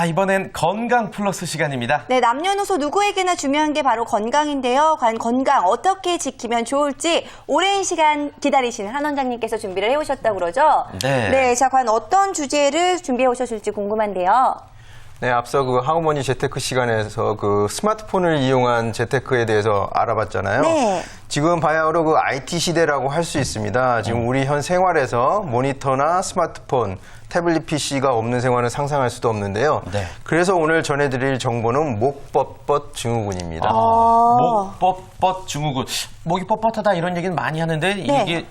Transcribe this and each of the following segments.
자, 이번엔 건강 플러스 시간입니다. 네, 남녀노소 누구에게나 중요한 게 바로 건강인데요. 과연 건강 어떻게 지키면 좋을지 오랜 시간 기다리시는 한 원장님께서 준비를 해오셨다고 그러죠? 네. 자, 과연 어떤 주제를 준비해 오셨을지 궁금한데요. 네, 앞서 그 하우머니 재테크 시간에서 그 스마트폰을 이용한 재테크에 대해서 알아봤잖아요. 네. 지금 바야흐로 그 IT 시대라고 할 수 있습니다. 지금 우리 현 생활에서 모니터나 스마트폰, 태블릿 PC가 없는 생활은 상상할 수도 없는데요. 네. 그래서 오늘 전해드릴 정보는 목뻣뻣 증후군입니다. 목뻣뻣 증후군. 목이 뻣뻣하다 이런 얘기는 많이 하는데 네. 이게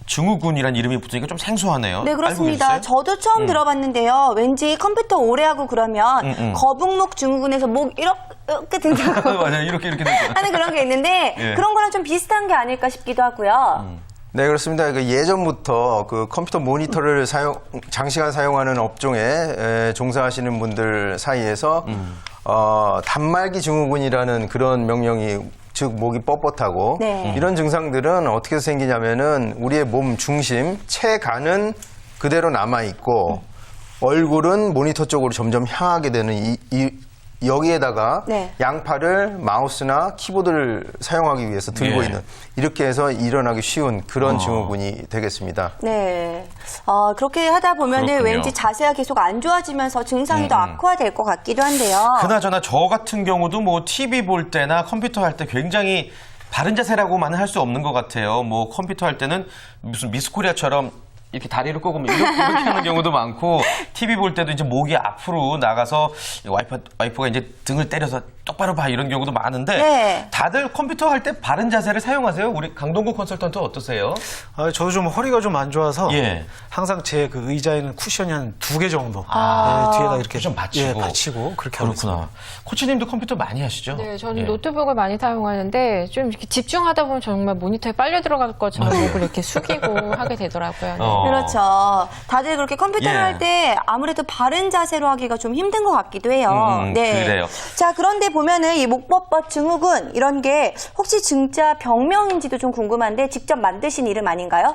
증후군이란 이름이 붙으니까 좀 생소하네요. 네, 그렇습니다. 알고 계셨어요? 저도 처음 들어봤는데요. 왠지 컴퓨터 오래 하고 그러면 거북목 증후군에서 목 이렇게 등장하고 맞아요. 이렇게 되죠. 하는 그런 게 있는데 예. 그런 거랑 좀 비슷한 게 아닐까 싶기도 하고요. 네, 그렇습니다. 그 예전부터 그 컴퓨터 모니터를 장시간 사용하는 업종에 종사하시는 분들 사이에서 단말기 증후군이라는 그런 명령이 즉 목이 뻣뻣하고 네. 이런 증상들은 어떻게 생기냐면은 우리의 몸 중심 체간은 그대로 남아 있고 얼굴은 모니터 쪽으로 점점 향하게 되는 여기에다가 네. 양팔을 마우스나 키보드를 사용하기 위해서 들고 예. 있는 이렇게 해서 일어나기 쉬운 그런 증후군이 되겠습니다. 네. 그렇게 하다 보면은 그렇군요. 왠지 자세가 계속 안 좋아지면서 증상이 더 악화될 것 같기도 한데요. 그나저나 저 같은 경우도 뭐 TV 볼 때나 컴퓨터 할 때 굉장히 바른 자세라고만은 할 수 없는 것 같아요. 뭐 컴퓨터 할 때는 무슨 미스코리아처럼 이렇게 다리를 꼬고 이렇게 하는 경우도 많고 TV 볼 때도 이제 목이 앞으로 나가서 와이프가 이제 등을 때려서 똑바로 봐 이런 경우도 많은데 네. 다들 컴퓨터 할 때 바른 자세를 사용하세요? 우리 강동구 컨설턴트 어떠세요? 저도 좀 허리가 좀 안 좋아서 예. 항상 제 그 의자에는 쿠션이 한 2개 정도 네, 뒤에다 이렇게 쿠션 받치고. 받치고 그렇게 하고 있습니다. 그렇구나. 코치님도 컴퓨터 많이 하시죠? 네, 저는 예. 노트북을 많이 사용하는데 좀 이렇게 집중하다 보면 정말 모니터에 빨려 들어갈 것처럼 목을 이렇게 숙이고 하게 되더라고요. 네. 그렇죠. 다들 그렇게 컴퓨터를 예. 할 때 아무래도 바른 자세로 하기가 좀 힘든 것 같기도 해요. 그래요. 자, 그런데 보면은 이 목뻣뻣 증후군 이런 게 혹시 진짜 병명인지도 좀 궁금한데 직접 만드신 이름 아닌가요?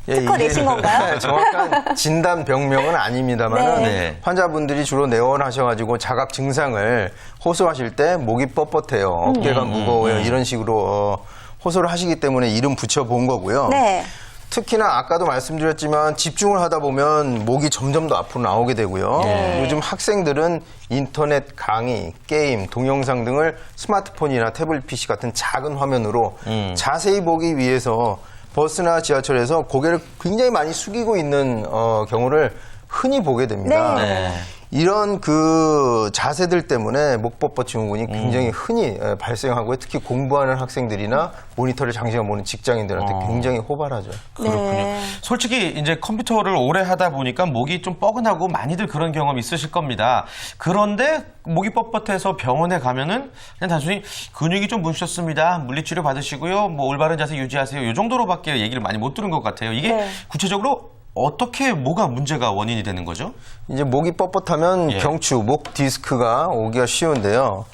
특허 내신 건가요? 정확한 진단 병명은 아닙니다만 네. 환자분들이 주로 내원하셔가지고 자각 증상을 호소하실 때 목이 뻣뻣해요, 어깨가 무거워요 이런 식으로 호소를 하시기 때문에 이름 붙여본 거고요. 네. 특히나 아까도 말씀드렸지만 집중을 하다 보면 목이 점점 더 앞으로 나오게 되고요. 네. 요즘 학생들은 인터넷 강의, 게임, 동영상 등을 스마트폰이나 태블릿 PC 같은 작은 화면으로 자세히 보기 위해서 버스나 지하철에서 고개를 굉장히 많이 숙이고 있는 경우를 흔히 보게 됩니다. 네. 이런 그 자세들 때문에 목뻣뻣 증후군이 굉장히 흔히 발생하고요. 특히 공부하는 학생들이나 모니터를 장시간 보는 직장인들한테 굉장히 호발하죠. 그렇군요. 네. 솔직히 이제 컴퓨터를 오래 하다 보니까 목이 좀 뻐근하고 많이들 그런 경험 있으실 겁니다. 그런데 목이 뻣뻣해서 병원에 가면은 그냥 단순히 근육이 좀 문셨습니다. 물리치료 받으시고요. 뭐 올바른 자세 유지하세요. 이 정도로밖에 얘기를 많이 못 들은 것 같아요. 이게 네. 구체적으로 어떻게 뭐가 문제가 원인이 되는 거죠? 이제 목이 뻣뻣하면 예. 경추, 목 디스크가 오기가 쉬운데요.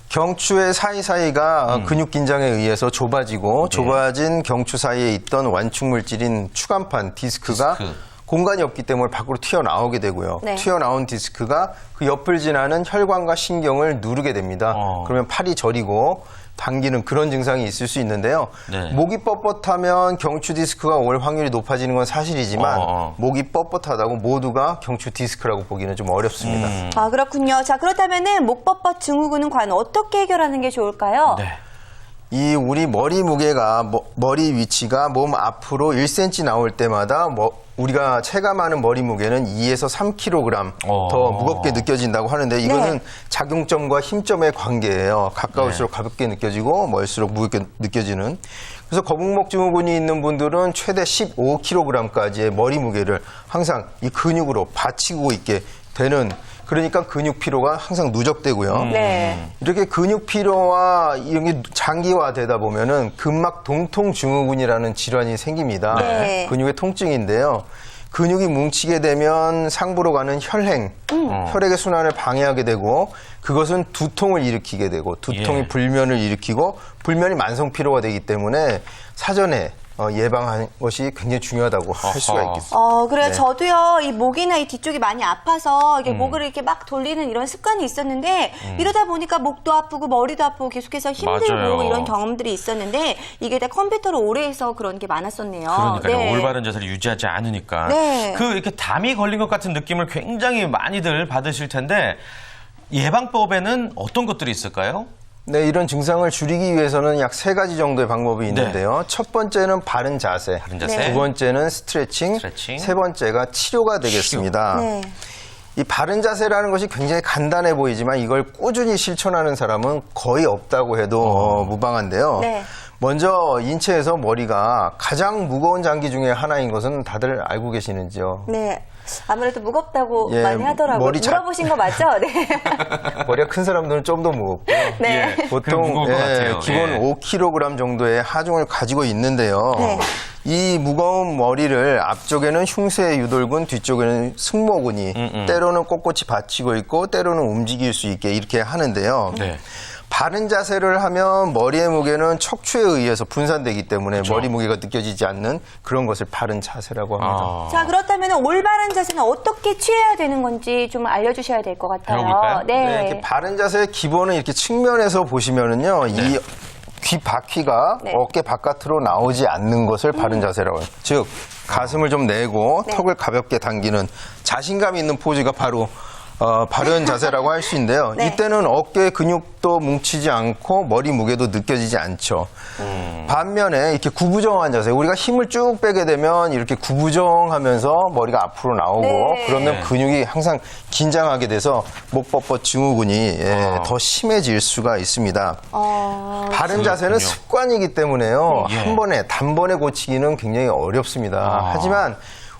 경추의 사이사이가 근육 긴장에 의해서 좁아지고 좁아진 경추 사이에 있던 완충 물질인 추간판 디스크가 디스크. 공간이 없기 때문에 밖으로 튀어나오게 되고요. 네. 튀어나온 디스크가 그 옆을 지나는 혈관과 신경을 누르게 됩니다. 그러면 팔이 저리고 당기는 그런 증상이 있을 수 있는데요. 네. 목이 뻣뻣하면 경추 디스크가 올 확률이 높아지는 건 사실이지만 목이 뻣뻣하다고 모두가 경추 디스크라고 보기는 좀 어렵습니다. 아, 그렇군요. 자, 그렇다면은 목뻣뻣 증후군은 과연 어떻게 해결하는 게 좋을까요? 네. 이 우리 머리 무게가 머리 위치가 몸 앞으로 1cm 나올 때마다 우리가 체감하는 머리 무게는 2에서 3kg 더 무겁게 느껴진다고 하는데 이거는 네. 작용점과 힘점의 관계예요. 가까울수록 가볍게 느껴지고 멀수록 무겁게 느껴지는. 그래서 거북목 증후군이 있는 분들은 최대 15kg까지의 머리 무게를 항상 이 근육으로 받치고 있게 되는, 그러니까 근육 피로가 항상 누적되고요. 네. 이렇게 근육 피로와 이런 게 장기화되다 보면은 근막 동통 증후군이라는 질환이 생깁니다. 네. 근육의 통증인데요. 근육이 뭉치게 되면 상부로 가는 혈행, 혈액의 순환을 방해하게 되고 그것은 두통을 일으키게 되고 두통이 예. 불면을 일으키고 불면이 만성 피로가 되기 때문에 사전에 예방하는 것이 굉장히 중요하다고 할 수가 있겠습니다. 그래요. 네. 저도요, 이 목이나 이 뒤쪽이 많이 아파서 이게 목을 이렇게 막 돌리는 이런 습관이 있었는데, 이러다 보니까 목도 아프고 머리도 아프고 계속해서 힘들고 맞아요. 이런 경험들이 있었는데, 이게 다 컴퓨터를 오래 해서 그런 게 많았었네요. 그러니까요. 네. 올바른 자세를 유지하지 않으니까. 네. 이렇게 담이 걸린 것 같은 느낌을 굉장히 많이들 받으실 텐데 예방법에는 어떤 것들이 있을까요? 네, 이런 증상을 줄이기 위해서는 약 3가지 정도의 방법이 있는데요. 첫 번째는 바른 자세, 바른 자세. 네. 두 번째는 스트레칭, 세 번째가 치료가 되겠습니다. 네. 이 바른 자세라는 것이 굉장히 간단해 보이지만 이걸 꾸준히 실천하는 사람은 거의 없다고 해도 무방한데요. 네. 먼저 인체에서 머리가 가장 무거운 장기 중에 하나인 것은 다들 알고 계시는지요? 네. 아무래도 무겁다고 예, 많이 하더라고요. 머리 물어보신 거 맞죠? 네. 머리가 큰 사람들은 좀 더 무겁고요. 네. 보통 무거울 것 같아요. 기본 예. 5kg 정도의 하중을 가지고 있는데요. 네. 이 무거운 머리를 앞쪽에는 흉쇄 유돌근, 뒤쪽에는 승모근이 때로는 꼿꼿이 받치고 있고 때로는 움직일 수 있게 이렇게 하는데요. 네. 바른 자세를 하면 머리의 무게는 척추에 의해서 분산되기 때문에 머리 무게가 느껴지지 않는 그런 것을 바른 자세라고 합니다. 자, 그렇다면 올바른 자세는 어떻게 취해야 되는 건지 좀 알려주셔야 될 것 같아요. 배워볼까요? 네, 이렇게 바른 자세의 기본은 이렇게 측면에서 보시면은요, 이 귀 바퀴가 네. 어깨 바깥으로 나오지 않는 것을 바른 자세라고 해요. 즉, 가슴을 좀 내고 네. 턱을 가볍게 당기는 자신감 있는 포즈가 바로 바른 자세라고 할 수 있는데요. 네. 이때는 어깨 근육도 뭉치지 않고 머리 무게도 느껴지지 않죠. 반면에 이렇게 구부정한 자세, 우리가 힘을 쭉 빼게 되면 이렇게 구부정하면서 머리가 앞으로 나오고 네. 그러면 네. 근육이 항상 긴장하게 돼서 목법법 증후군이 더 심해질 수가 있습니다. 바른 자세는 그렇군요. 습관이기 때문에요. 예. 한 번에 단번에 고치기는 굉장히 어렵습니다. 하지만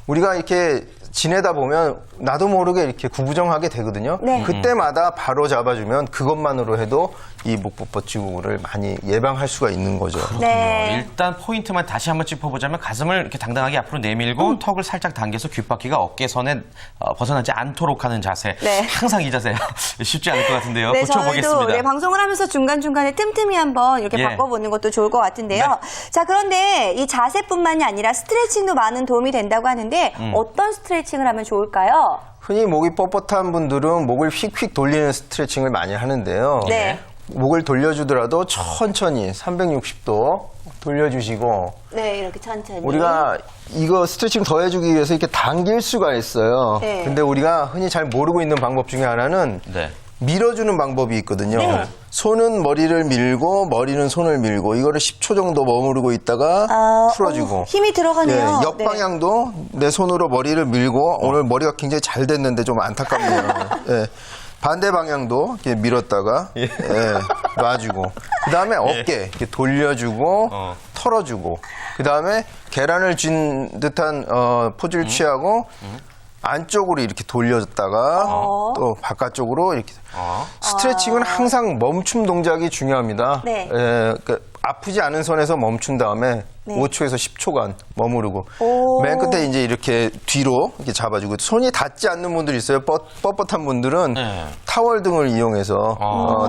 우리가 이렇게 지내다 보면 나도 모르게 이렇게 구부정하게 되거든요. 네. 그때마다 바로 잡아주면 그것만으로 해도 이 목법법 증후군을 많이 예방할 수가 있는 거죠. 네. 일단 포인트만 다시 한번 짚어보자면 가슴을 이렇게 당당하게 앞으로 내밀고 턱을 살짝 당겨서 귓바퀴가 어깨선에 벗어나지 않도록 하는 자세. 네. 항상 이 자세 쉽지 않을 것 같은데요. 네, 고쳐보겠습니다. 저희도 네, 방송을 하면서 중간중간에 틈틈이 한번 이렇게 예. 바꿔보는 것도 좋을 것 같은데요. 네. 자, 그런데 이 자세뿐만이 아니라 스트레칭도 많은 도움이 된다고 하는데 어떤 스트레칭을 하면 좋을까요? 흔히 목이 뻣뻣한 분들은 목을 휙휙 돌리는 스트레칭을 많이 하는데요. 네. 목을 돌려주더라도 천천히 360도 돌려주시고 네, 이렇게 천천히. 우리가 이거 스트레칭 더 해주기 위해서 이렇게 당길 수가 있어요. 네. 근데 우리가 흔히 잘 모르고 있는 방법 중에 하나는 네. 밀어주는 방법이 있거든요. 네. 손은 머리를 밀고 머리는 손을 밀고 이거를 10초 정도 머무르고 있다가 풀어주고 힘이 들어가네요. 예, 역방향도 내 손으로 머리를 밀고 오늘 머리가 굉장히 잘 됐는데 좀 안타깝네요. 예. 반대 방향도 이렇게 밀었다가 예, 놔주고 그 다음에 어깨 이렇게 돌려주고 털어주고 그 다음에 계란을 쥔 듯한 포즈를 취하고 안쪽으로 이렇게 돌렸다가 또 바깥쪽으로 이렇게 스트레칭은 항상 멈춤 동작이 중요합니다. 네. 예, 그러니까 아프지 않은 선에서 멈춘 다음에 5초에서 10초간 머무르고 오. 맨 끝에 이제 이렇게 뒤로 이렇게 잡아주고 손이 닿지 않는 분들이 있어요. 뻣뻣한 분들은 네. 타월 등을 이용해서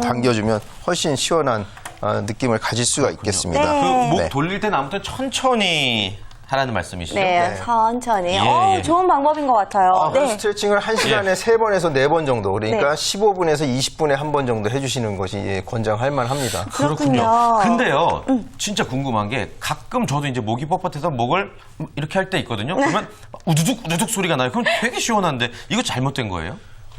당겨주면 훨씬 시원한 느낌을 가질 수가 있겠습니다. 네. 그 목 네. 돌릴 때는 아무튼 천천히 하라는 말씀이시죠? 네, 천천히. 예, 예. 좋은 방법인 것 같아요. 그 네. 스트레칭을 1시간에 3번에서 4번 정도 그러니까 네. 15분에서 20분에 한 번 정도 해주시는 것이 예, 권장할 만합니다. 그렇군요. 근데요, 진짜 궁금한 게 가끔 저도 이제 목이 뻣뻣해서 목을 이렇게 할 때 있거든요. 그러면 우두둑 우두둑 소리가 나요. 그럼 되게 시원한데 이거 잘못된 거예요?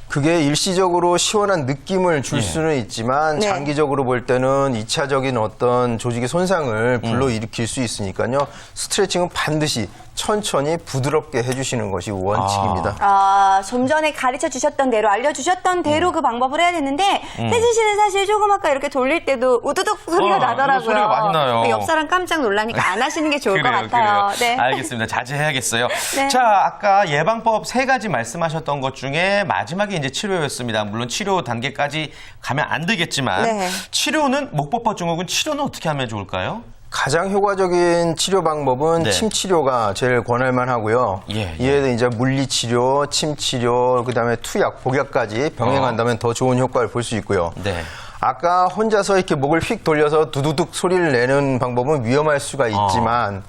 그게 일시적으로 시원한 느낌을 줄 수는 있지만 네. 장기적으로 볼 때는 2차적인 어떤 조직의 손상을 불러일으킬 수 있으니까요. 스트레칭은 반드시 천천히 부드럽게 해주시는 것이 원칙입니다. 좀 전에 가르쳐 주셨던 대로, 알려주셨던 대로 그 방법을 해야 되는데, 혜진 씨는 사실 조금 아까 이렇게 돌릴 때도 우두둑 소리가 나더라고요. 소리가 많이 나요. 옆 사람 깜짝 놀라니까 안 하시는 게 좋을 것 같아요. 네. 알겠습니다. 자제해야겠어요. 네. 자, 아까 예방법 3가지 말씀하셨던 것 중에 마지막이 이제 치료였습니다. 물론 치료 단계까지 가면 안 되겠지만 네. 치료는 목법법 증후군 치료는 어떻게 하면 좋을까요? 가장 효과적인 치료 방법은 네. 침 치료가 제일 권할 만하고요. 예, 예. 이에 이제 물리 치료, 침 치료, 그다음에 투약, 복약까지 병행한다면 더 좋은 효과를 볼 수 있고요. 네. 아까 혼자서 이렇게 목을 휙 돌려서 두두둑 소리를 내는 방법은 위험할 수가 있지만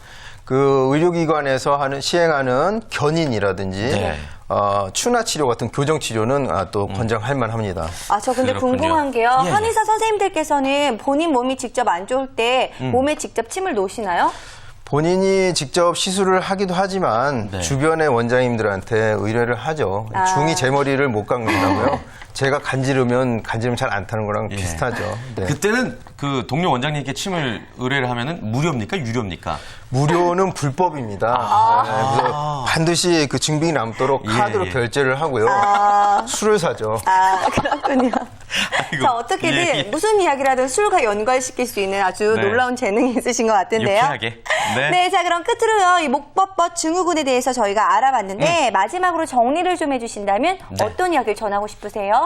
그 의료기관에서 시행하는 견인이라든지 네. 추나 치료 같은 교정 치료는 또 권장할 만합니다. 저 근데 그렇군요. 궁금한 게요. 예, 예. 한의사 선생님들께서는 본인 몸이 직접 안 좋을 때 몸에 직접 침을 놓으시나요? 본인이 직접 시술을 하기도 하지만 네. 주변의 원장님들한테 의뢰를 하죠. 중이 제 머리를 못 깎는다고요. 제가 간지르면 잘 안 타는 거랑 예. 비슷하죠. 네. 그때는 그 동료 원장님께 침을 의뢰를 하면은 무료입니까? 유료입니까? 무료는 불법입니다. 네, 그래서 반드시 그 증빙이 남도록 카드로 예. 결제를 하고요. 술을 사죠. 그렇군요. 아이고, 자, 어떻게든 예, 예. 무슨 이야기라도 술과 연관시킬 수 있는 아주 네. 놀라운 재능이 있으신 것 같은데요. 유쾌하게. 네. 자, 그럼 끝으로요. 이 목법법 증후군에 대해서 저희가 알아봤는데 마지막으로 정리를 좀 해주신다면 네. 어떤 이야기를 전하고 싶으세요?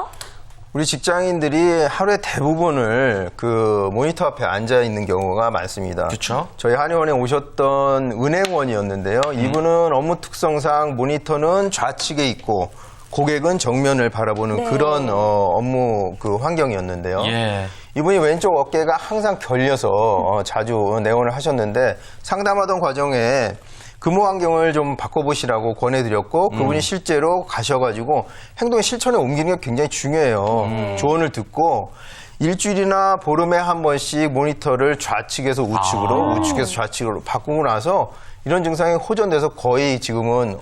우리 직장인들이 하루의 대부분을 그 모니터 앞에 앉아 있는 경우가 많습니다. 그쵸. 저희 한의원에 오셨던 은행원이었는데요. 이분은 업무 특성상 모니터는 좌측에 있고 고객은 정면을 바라보는 네. 그런 업무 그 환경이었는데요. 예. 이분이 왼쪽 어깨가 항상 결려서 자주 내원을 하셨는데 상담하던 과정에 근무 환경을 좀 바꿔보시라고 권해드렸고 그분이 실제로 가셔가지고 행동 실천에 옮기는 게 굉장히 중요해요. 조언을 듣고 일주일이나 보름에 한 번씩 모니터를 좌측에서 우측으로 우측에서 좌측으로 바꾸고 나서 이런 증상이 호전돼서 거의 지금은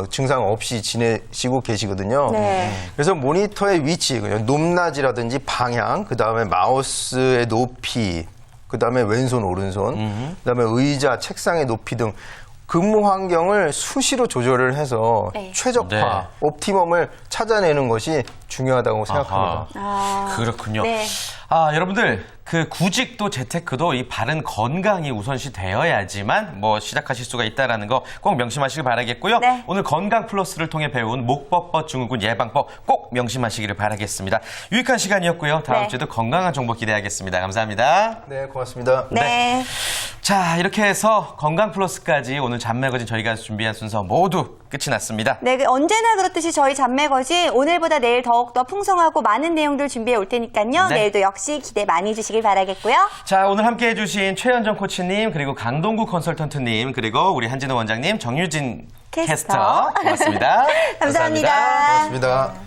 증상 없이 지내시고 계시거든요. 네. 그래서 모니터의 위치, 그냥 높낮이라든지 방향, 그 다음에 마우스의 높이, 그 다음에 왼손, 오른손, 그 다음에 의자, 책상의 높이 등 근무 환경을 수시로 조절을 해서 네. 최적화, 네. 옵티멈을 찾아내는 것이 중요하다고 생각합니다. 그렇군요. 네. 여러분들 그 구직도 재테크도 이 바른 건강이 우선시 되어야지만 뭐 시작하실 수가 있다라는 거 꼭 명심하시길 바라겠고요. 네. 오늘 건강 플러스를 통해 배운 목법법 증후군 예방법 꼭 명심하시기를 바라겠습니다. 유익한 시간이었고요. 다음 네. 주에도 건강한 정보 기대하겠습니다. 감사합니다. 네, 고맙습니다. 네. 자, 이렇게 해서 건강 플러스까지 오늘 잡매거진 저희가 준비한 순서 모두 끝이 났습니다. 네, 언제나 그렇듯이 저희 잡매거진 오늘보다 내일 더욱더 풍성하고 많은 내용들 준비해 올 테니까요. 네. 내일도 역시 기대 많이 해주시길 바라겠고요. 자, 오늘 함께 해주신 최현정 코치님, 그리고 강동구 컨설턴트님, 그리고 우리 한진호 원장님, 정유진 캐스터. 캐스터. 고맙습니다. 감사합니다. 고맙습니다.